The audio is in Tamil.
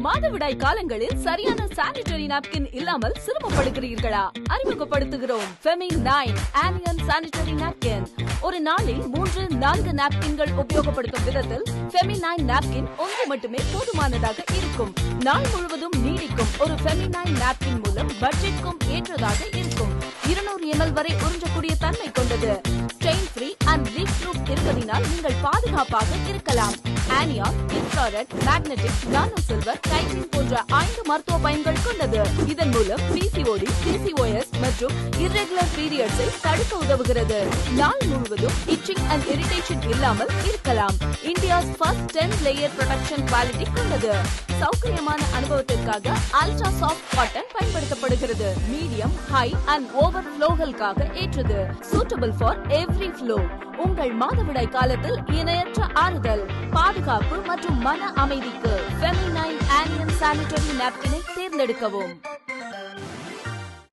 மாதவிடாய் காலங்களில் சரியான சானிட்டரி நாப்கின் இல்லாமல் சிரமப்படுகிறீர்களா? அறிமுகப்படுத்துகிறோம் ஃபெமி9 ஆனியன் சானிட்டரி நாப்கின். ஒரு நாளில் 3-4 நாப்கின்கள் உபயோகப்படுத்தும் விதத்தில் ஃபெமி9 நாப்கின் ஒன்று மட்டுமே போதுமானதாக இருக்கும். நாள் முழுவதும் நீடிக்கும் ஒரு ஃபெமி9 நாப்கின் மூலம் பட்ஜெட்க்கும் ஏற்றதாக இருக்கும். 200 ml வரை உறிஞ்சக்கூடிய தன்மை கொண்டது. Stain free and leak proof இருப்பதினால் நீங்கள் பாதுகாப்பாக இருக்கலாம். Anion, infrared, magnetic, nano silver, டைட்டின் போன்ற 5 மருத்துவ பயன்கள் கொண்டது. இதன் மூலம் PCOD, PCOS மற்றும் irregular periods-ஐ தடுக்க உதவுகிறது. நாள் முழுவதும் itching and irritation இல்லாமல் இருக்கலாம். India's first 10 layer protection quality கொண்டது. சௌகரியமான அனுபவத்திற்காக அல்ட்ரா சாஃப்ட் காட்டன் பயன்படுத்தப்படுகிறது. மீடியம், ஹை அண்ட் ஓவர் ஃப்ளோகளுக்காக ஏற்றது. Suitable for every flow. உங்கள் மாதவிடாய் காலத்தில் இணையற்ற ஆறுதல், பாதுகாப்பு மற்றும் மன அமைதிக்கு ஃபெமி9 ஆனியன் சானிட்டரி நாப்கினை தேர்ந்தெடுக்கவும்.